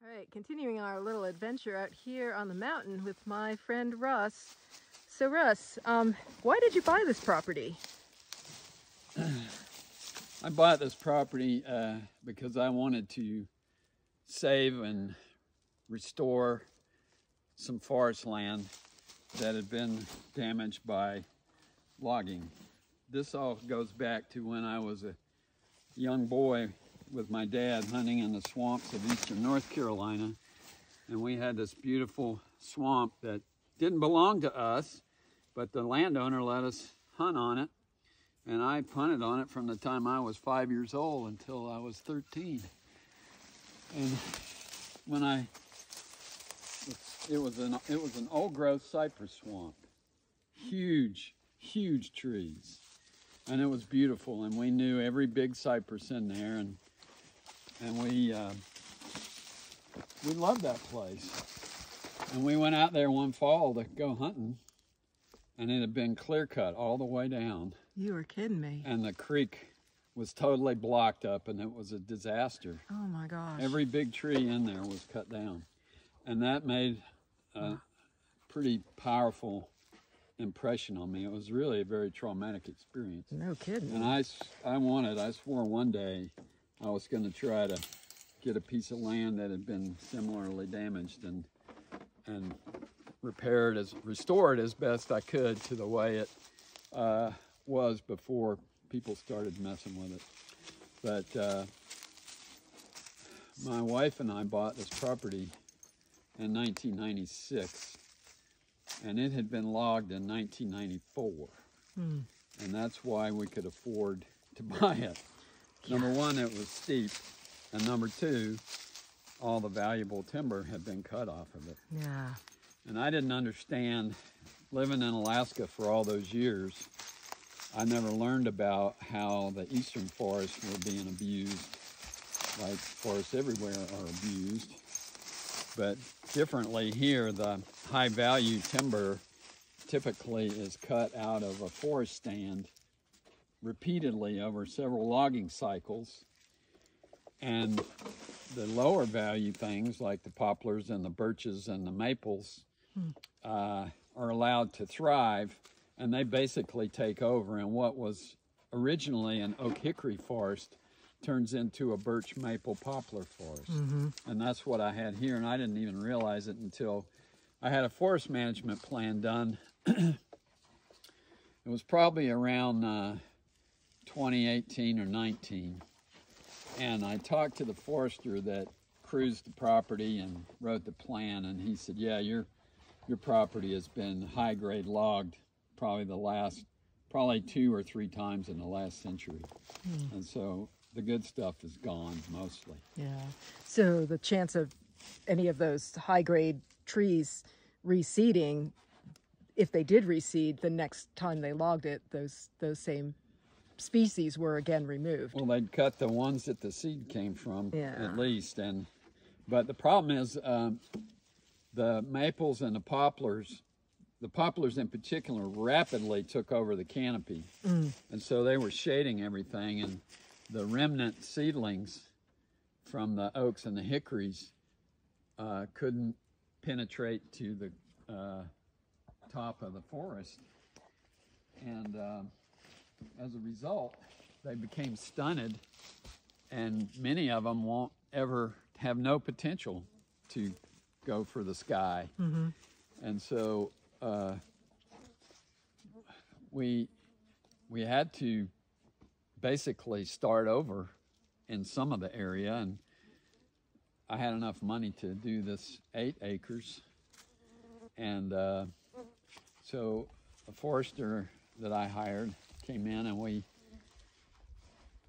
All right, continuing our little adventure out here on the mountain with my friend Russ. So Russ, why did you buy this property? I bought this property because I wanted to save and restore some forest land that had been damaged by logging. This all goes back to when I was a young boy with my dad hunting in the swamps of eastern North Carolina, and we had this beautiful swamp that didn't belong to us, but the landowner let us hunt on it, and I hunted on it from the time I was 5 years old until I was 13. And when it was an old growth cypress swamp, huge trees, and it was beautiful, and we knew every big cypress in there, and we loved that place. And we went out there one fall to go hunting, and it had been clear cut all the way down. You were kidding me. And the creek was totally blocked up, and it was a disaster. Oh my gosh. Every big tree in there was cut down. And that made a pretty powerful impression on me. It was really a very traumatic experience. No kidding. And I swore one day I was going to try to get a piece of land that had been similarly damaged and restored as best I could to the way it was before people started messing with it. But my wife and I bought this property in 1996, and it had been logged in 1994. And that's why we could afford to buy it. Number one, it was steep, and number two, all the valuable timber had been cut off of it. Yeah. And I didn't understand, living in Alaska for all those years, I never learned about how the eastern forests were being abused, like forests everywhere are abused. But differently here, the high value timber typically is cut out of a forest stand repeatedly over several logging cycles, and the lower value things like the poplars and the birches and the maples are allowed to thrive, and they basically take over, and what was originally an oak hickory forest turns into a birch maple poplar forest. And that's what I had here, and I didn't even realize it until I had a forest management plan done. It was probably around 2018 or 19, and I talked to the forester that cruised the property and wrote the plan, and he said, yeah, your property has been high grade logged probably 2 or 3 times in the last century. And so the good stuff is gone mostly. Yeah. So the chance of any of those high grade trees reseeding, if they did reseed the next time they logged it, those same species were again removed. Well, they'd cut the ones that the seed came from, Yeah. at least. But the problem is the maples and the poplars in particular rapidly took over the canopy. And so they were shading everything, and the remnant seedlings from the oaks and the hickories couldn't penetrate to the top of the forest. And as a result, they became stunted, and many of them won't ever have no potential to go for the sky. And so we had to basically start over in some of the area, and I had enough money to do this 8 acres. And so a forester that I hired came in, and we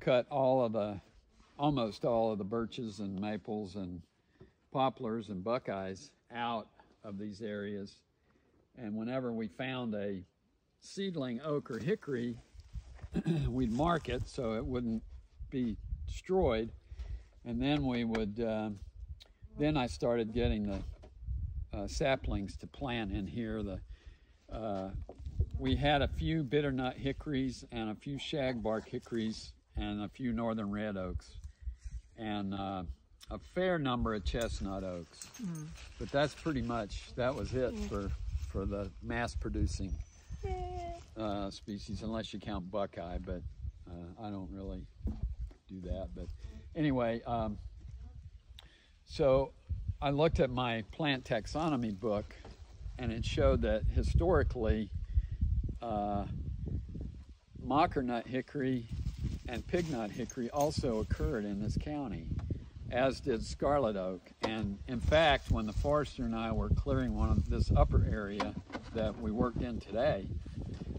cut almost all of the birches and maples and poplars and buckeyes out of these areas. And whenever we found a seedling oak or hickory, we'd mark it so it wouldn't be destroyed. And then we would, then I started getting the saplings to plant in here. We had a few bitternut hickories and a few shagbark hickories and a few northern red oaks. And a fair number of chestnut oaks, but that's pretty much, that was it for the mass producing species, unless you count buckeye, but I don't really do that. But anyway, so I looked at my plant taxonomy book, and it showed that historically mockernut hickory and pignut hickory also occurred in this county, as did scarlet oak. And in fact, when the forester and I were clearing this upper area that we worked in today,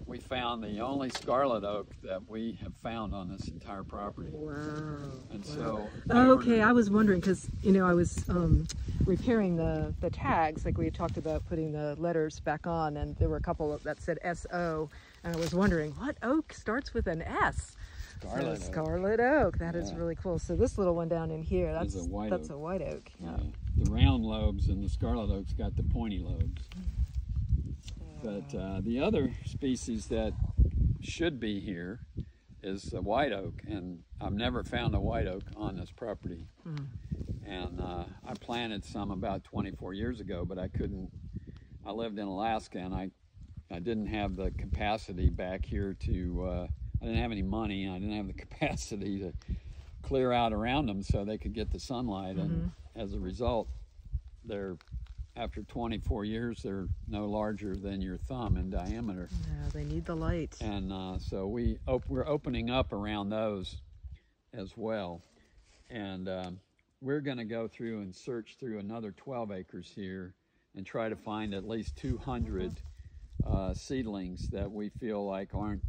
we found the only scarlet oak that we have found on this entire property. Wow. And so okay, I was wondering, because I was repairing the tags, like we had talked about putting the letters back on, and there were a couple that said SO, and I was wondering, what oak starts with an S? Scarlet oak. Scarlet oak. That is really cool. So this little one down in here, that's a white oak. A white oak. Yeah. The round lobes, and the scarlet oak's got the pointy lobes. But the other species that should be here is the white oak, and I've never found a white oak on this property. And I planted some about 24 years ago, but I couldn't. I lived in Alaska, and I didn't have the capacity back here to, I didn't have any money, and I didn't have the capacity to clear out around them so they could get the sunlight. And as a result, after 24 years, they're no larger than your thumb in diameter. Yeah, they need the light. And so we're opening up around those as well. And we're going to go through and search through another 12 acres here and try to find at least 200 seedlings that we feel like aren't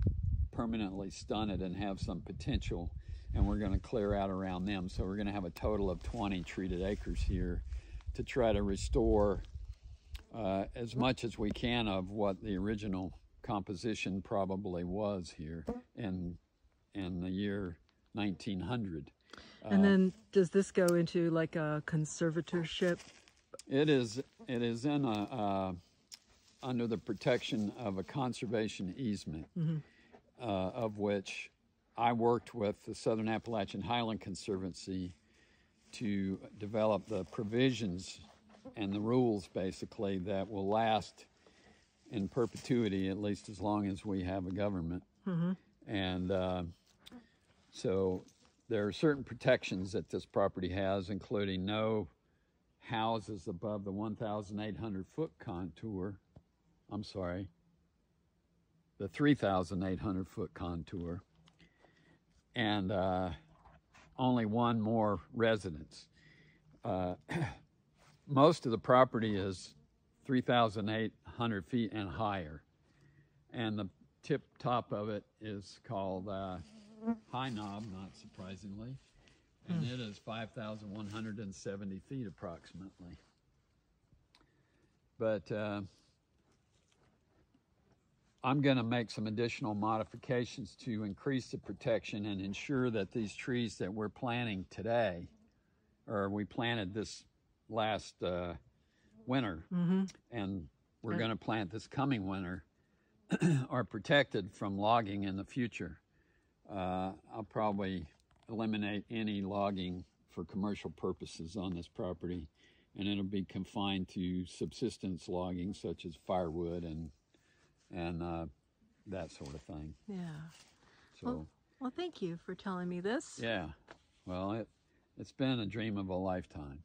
permanently stunted and have some potential. And we're going to clear out around them. So we're going to have a total of 20 treated acres here to try to restore as much as we can of what the original composition probably was here in the year 1900. And then does this go into like a conservatorship? It is in under the protection of a conservation easement, of which I worked with the Southern Appalachian Highland Conservancy to develop the provisions and the rules, basically, that will last in perpetuity, at least as long as we have a government. And so there are certain protections that this property has, including no houses above the 1,800 foot contour. I'm sorry, the 3,800 foot contour, and only one more residence. Most of the property is 3,800 feet and higher, and the top of it is called High Knob, not surprisingly, and it is 5,170 feet approximately. But I'm going to make some additional modifications to increase the protection and ensure that these trees that we're planting today, or we planted this last winter, and we're going to plant this coming winter, are protected from logging in the future. I'll probably eliminate any logging for commercial purposes on this property, and it'll be confined to subsistence logging such as firewood and that sort of thing. Yeah. So. Well, thank you for telling me this. Yeah. Well, it's been a dream of a lifetime.